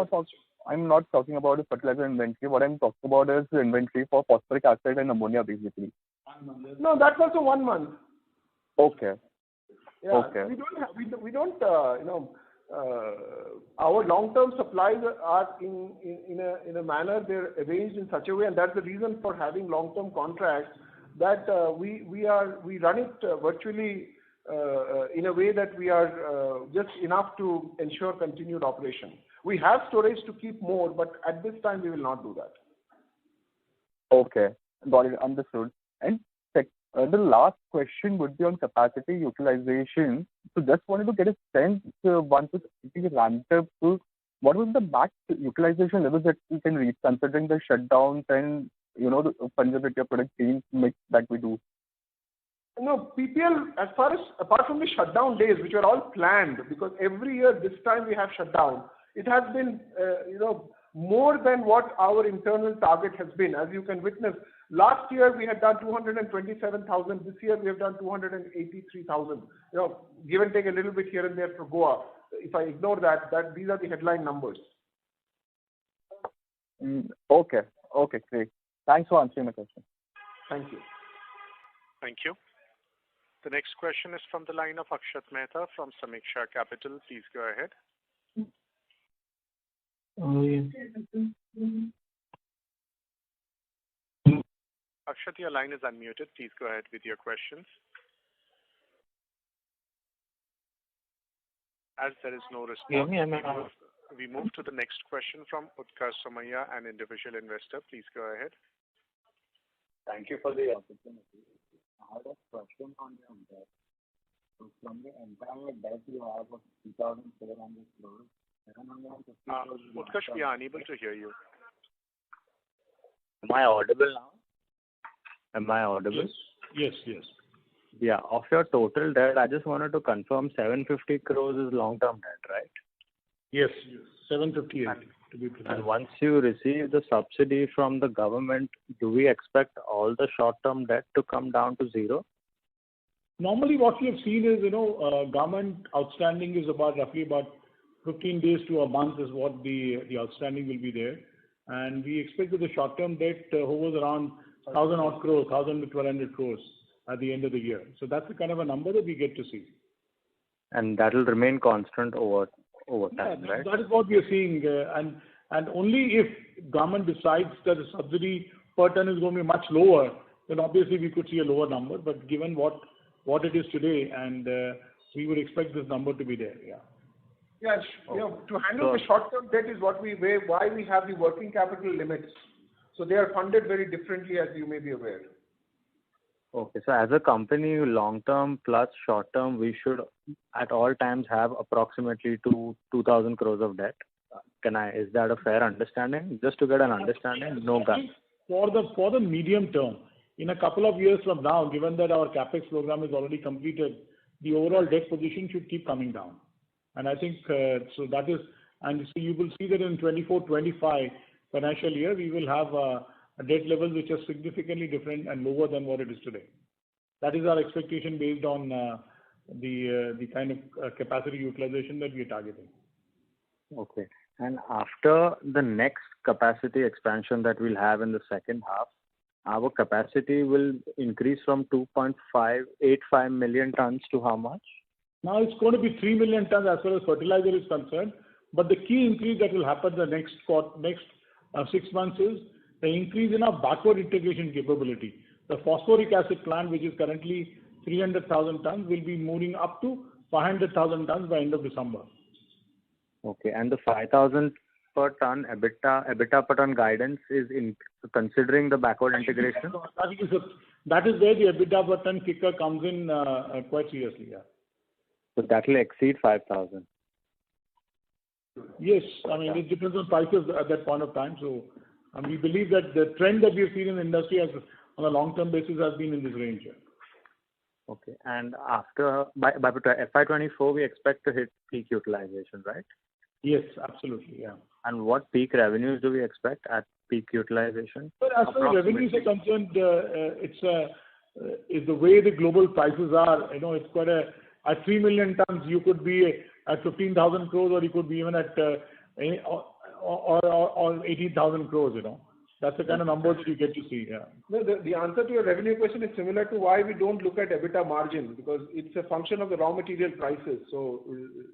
not talking about the fertilizer inventory. What I'm talking about is the inventory for phosphoric acid and ammonia, basically. No, that's also 1 month. Okay. Yeah, okay. We don't, our long-term supplies are in a manner, they're arranged in such a way, and that's the reason for having long-term contracts, that we run it virtually in a way that we are just enough to ensure continued operation. We have storage to keep more, but at this time we will not do that. Okay, got it, understood. And the last question would be on capacity utilization. So just wanted to get a sense, once it's ramped up, to what was the max utilization levels that we can reach, considering the shutdowns and the fungibility of product change mix that we do? No, PPL, apart from the shutdown days, which are all planned, because every year this time we have shutdown, it has been, more than what our internal target has been. As you can witness, last year we had done 227,000. This year we have done 283,000. Give and take a little bit here and there for Goa. If I ignore that these are the headline numbers. Okay, great. Thanks for answering my question. Thank you. Thank you. The next question is from the line of Akshat Mehta from Samiksha Capital. Please go ahead. Akshat, your line is unmuted. Please go ahead with your questions. As there is no response, we move to the next question from Utkarsh Somaiya, an individual investor. Please go ahead. Thank you for the opportunity. I had a question on your debt. So from the entire debt you have of 3,700 crores, 750 crores... Utkarsh, we are unable to hear you. Am I audible now? Am I audible? Yes. Yeah, of your total debt, I just wanted to confirm 750 crores is long-term debt, right? Yes, 758 to be precise. And once you receive the subsidy from the government, do we expect all the short-term debt to come down to zero? Normally what we have seen is, government outstanding is roughly about 15 days to a month is what the outstanding will be there. And we expect that the short-term debt hovers around 1,000 odd crores, 1,000 to 1,200 crores at the end of the year. So that's the kind of a number that we get to see. And that will remain constant over time, right? That is what we are seeing. And only if government decides that the subsidy per ton is going to be much lower, then obviously we could see a lower number. But given what it is today, and we would expect this number to be there, yeah. Yes, to handle the short-term debt is why we have the working capital limits. So they are funded very differently, as you may be aware. Okay, so as a company, long-term plus short-term, we should at all times have approximately 2,000 crores of debt. Is that a fair understanding? Just to get an understanding, no gun. For the medium term, in a couple of years from now, given that our capex program is already completed, the overall debt position should keep coming down. And I think so that is, and so you will see that in 24-25 financial year, we will have a debt level which is significantly different and lower than what it is today. That is our expectation based on the kind of capacity utilization that we are targeting. Okay. And after the next capacity expansion that we'll have in the second half, our capacity will increase from 2.585 million tons to how much? Now it's going to be 3 million tons as far as fertilizer is concerned. But the key increase that will happen the next 6 months is the increase in our backward integration capability. The phosphoric acid plant, which is currently 300,000 tons, will be moving up to 500,000 tons by end of December. Okay, and the 5,000 per ton EBITDA per ton guidance is in considering the backward integration? That is where the EBITDA per ton kicker comes in quite seriously, yeah. So that will exceed 5,000. Yes, I mean it depends on prices at that point of time. So we believe that the trend that we have seen in the industry on a long-term basis has been in this range. Yeah. Okay, and after by FY24 we expect to hit peak utilization, right? Yes, absolutely, yeah. And what peak revenues do we expect at peak utilization? But as far as revenues are concerned, it's the way the global prices are. You know, it's quite at 3 million tons, you could be at 15,000 crores, or you could be even at or 18,000 crores. You know, that's the kind of numbers you get to see. Yeah. No, the answer to your revenue question is similar to why we don't look at EBITDA margin, because it's a function of the raw material prices. So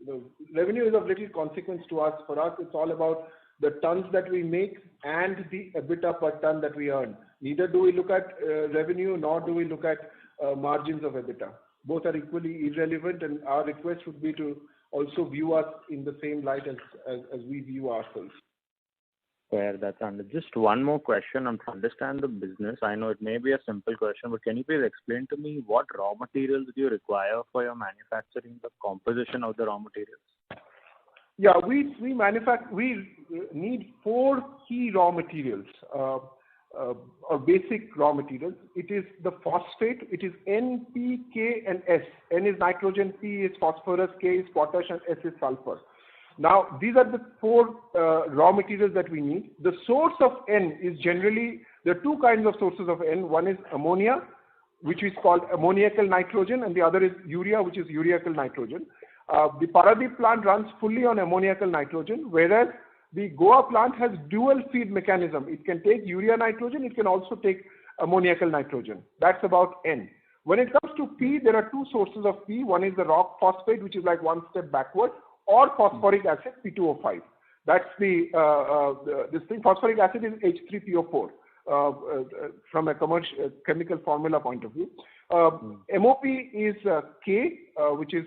the revenue is of little consequence to us. For us, it's all about the tons that we make and the EBITDA per ton that we earn. Neither do we look at revenue, nor do we look at margins of EBITDA. Both are equally irrelevant, and our request would be to also view us in the same light as we view ourselves. Fair, that's under. Just one more question on to understand the business. I know it may be a simple question, but can you please explain to me what raw materials do you require for your manufacturing, the composition of the raw materials? Yeah, we need 4 key raw materials, or basic raw materials. It is the phosphate, it is N, P, K and S. N is nitrogen, P is phosphorus, K is potash and S is sulfur. Now, these are the 4 raw materials that we need. The source of N is generally, there are 2 kinds of sources of N. One is ammonia, which is called ammoniacal nitrogen, and the other is urea, which is ureacal nitrogen. The Pradeep plant runs fully on ammoniacal nitrogen, whereas the Goa plant has dual feed mechanism. It can take urea nitrogen, it can also take ammoniacal nitrogen. That's about N. When it comes to P, there are 2 sources of P. One is the rock phosphate, which is like one step backward, or phosphoric acid, P2O5. That's this thing. Phosphoric acid is H3PO4 from a chemical formula point of view. MOP is K, which is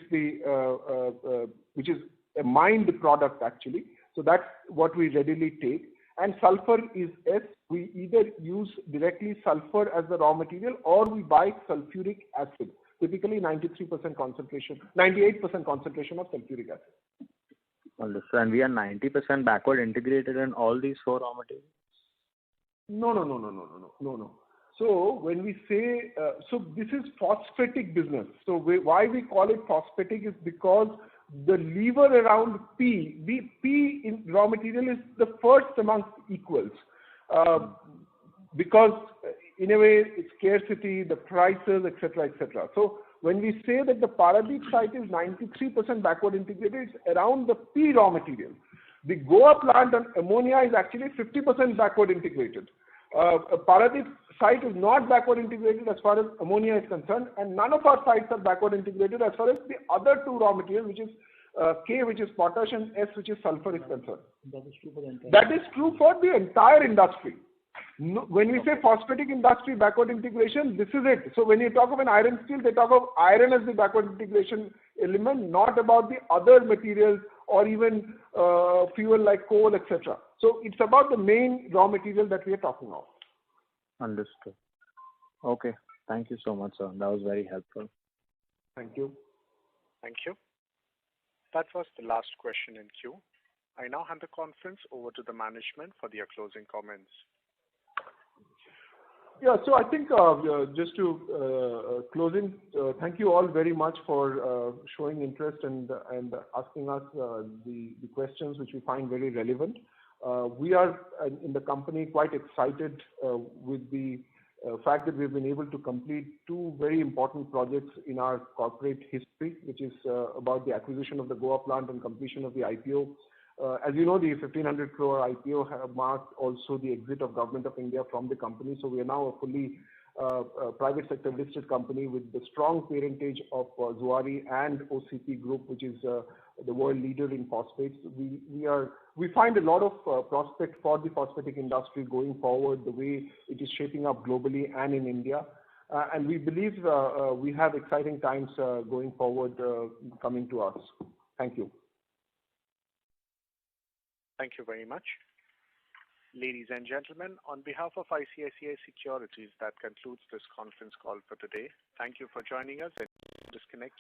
a mined product actually. So that's what we readily take. And sulfur is S. We either use directly sulfur as the raw material, or we buy sulfuric acid. Typically 98% concentration of sulfuric acid. Understood. And we are 90% backward integrated in all these 4 raw materials? No. So when we say, so this is phosphatic business. So why we call it phosphatic is because the lever around P in raw material is the first amongst equals. Because in a way, it's scarcity, the prices, etc., etc. So when we say that the Paradeep site is 93% backward integrated, it's around the P raw material. The Goa plant on ammonia is actually 50% backward integrated. Paradeep site is not backward integrated as far as ammonia is concerned, and none of our sites are backward integrated as far as the other 2 raw materials, which is K, which is potash, and S, which is sulfur, is concerned. That is true for the entire. That is true for the entire industry. No, when we say phosphatic industry backward integration, this is it. So when you talk of an iron steel, they talk of iron as the backward integration element, not about the other materials or even fuel like coal, etc. So it's about the main raw material that we are talking of. Understood. Okay. Thank you so much, sir. That was very helpful. Thank you. Thank you. That was the last question in queue. I now hand the conference over to the management for their closing comments. Yeah, so I think just to close in, thank you all very much for showing interest and asking us the questions which we find very relevant. We are in the company quite excited with the fact that we've been able to complete 2 very important projects in our corporate history, which is about the acquisition of the Goa plant and completion of the IPO. As you know, the 1,500 crore IPO have marked also the exit of Government of India from the company. So we are now a fully private sector listed company with the strong parentage of Zuari and OCP Group, which is the world leader in phosphates. We find a lot of prospect for the phosphatic industry going forward, the way it is shaping up globally and in India. And we believe we have exciting times going forward coming to us. Thank you. Thank you very much. Ladies and gentlemen, on behalf of ICICI Securities, that concludes this conference call for today. Thank you for joining us and disconnect.